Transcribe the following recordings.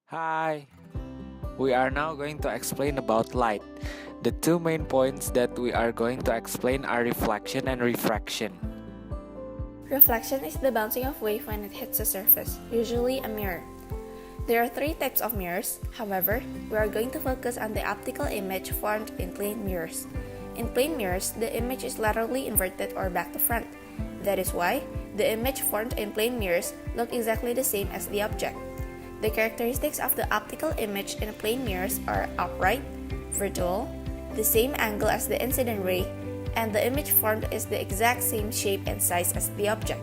Hi! We are now going to explain about light. The two main points that we are going to explain are reflection and refraction. Reflection is the bouncing of wave when it hits a surface, usually a mirror. There are three types of mirrors. However, we are going to focus on the optical image formed in plane mirrors. In plane mirrors, the image is laterally inverted or back to front. That is why the image formed in plane mirrors look exactly the same as the object. The characteristics of the optical image in plane mirrors are upright, virtual, the same angle as the incident ray, and the image formed is the exact same shape and size as the object.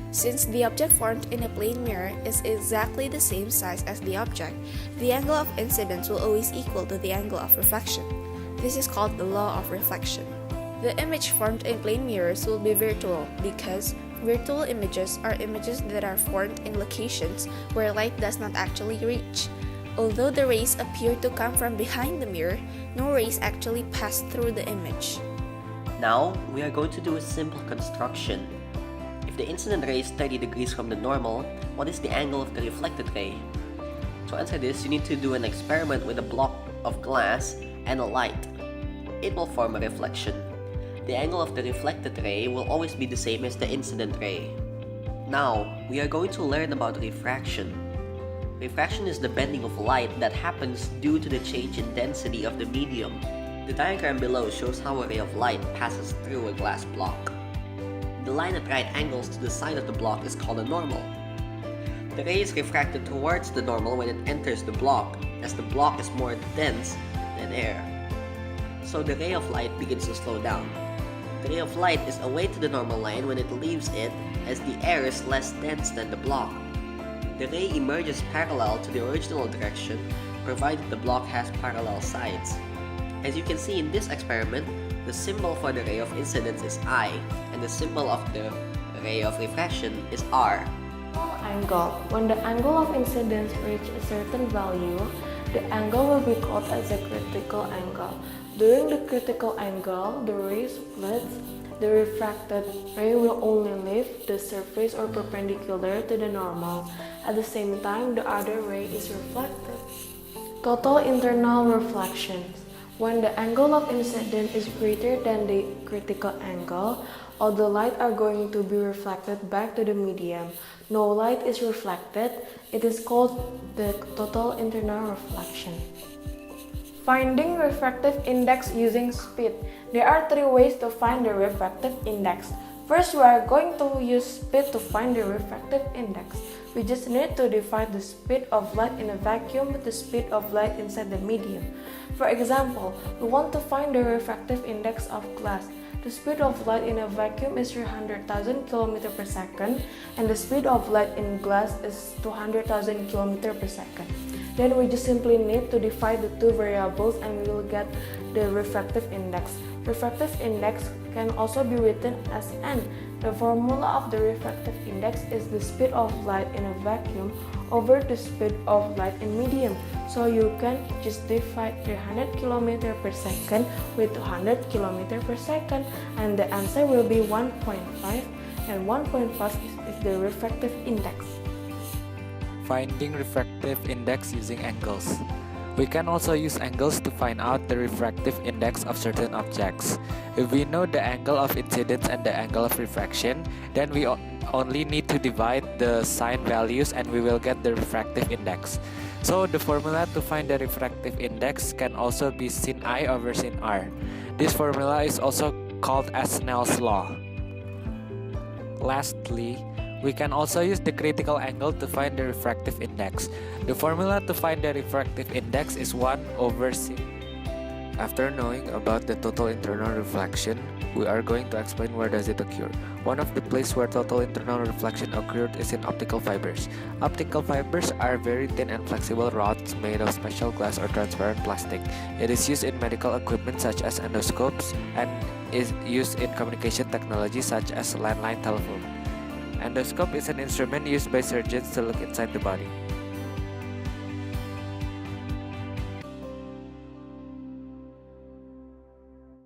Since the object formed in a plane mirror is exactly the same size as the object, the angle of incidence will always equal to the angle of reflection. This is called the law of reflection. The image formed in plane mirrors will be virtual because virtual images are images that are formed in locations where light does not actually reach. Although the rays appear to come from behind the mirror, no rays actually pass through the image. Now, we are going to do a simple construction. If the incident ray is 30 degrees from the normal, what is the angle of the reflected ray? To answer this, you need to do an experiment with a block of glass and a light. It will form a reflection. The angle of the reflected ray will always be the same as the incident ray. Now, we are going to learn about refraction. Refraction is the bending of light that happens due to the change in density of the medium. The diagram below shows how a ray of light passes through a glass block. The line at right angles to the side of the block is called a normal. The ray is refracted towards the normal when it enters the block, as the block is more dense than air. So the ray of light begins to slow down. The ray of light is away to the normal line when it leaves it, as the air is less dense than the block. The ray emerges parallel to the original direction, provided the block has parallel sides. As you can see in this experiment, the symbol for the ray of incidence is I, and the symbol of the ray of refraction is R. Angle. When the angle of incidence reaches a certain value, the angle will be called as a critical angle. During the critical angle, the ray splits. The refracted ray will only leave the surface or perpendicular to the normal. At the same time, the other ray is reflected. Total internal reflections. When the angle of incidence is greater than the critical angle, all the light are going to be reflected back to the medium. No light is reflected. It is called the total internal reflection. Finding refractive index using speed. There are three ways to find the refractive index. First, we are going to use speed to find the refractive index. We just need to divide the speed of light in a vacuum with the speed of light inside the medium. For example, we want to find the refractive index of glass. The speed of light in a vacuum is 300,000 km per second, and the speed of light in glass is 200,000 km per second. Then we just simply need to divide the two variables and we will get the refractive index. Refractive index can also be written as N. The formula of the refractive index is the speed of light in a vacuum over the speed of light in medium. So you can just divide 300 km per second with 200 km per second, and the answer will be 1.5, and 1.5 is the refractive index. Finding refractive index using angles. We can also use angles to find out the refractive index of certain objects. If we know the angle of incidence and the angle of refraction, then we only need to divide the sign values and we will get the refractive index. So the formula to find the refractive index can also be sin I over sin R. This formula is also called as Snell's law. Lastly, we can also use the critical angle to find the refractive index. The formula to find the refractive index is 1 over sin. After knowing about the total internal reflection, we are going to explain where does it occur. One of the places where total internal reflection occurred is in optical fibers. Optical fibers are very thin and flexible rods made of special glass or transparent plastic. It is used in medical equipment such as endoscopes and is used in communication technology such as landline telephone. Endoscope is an instrument used by surgeons to look inside the body.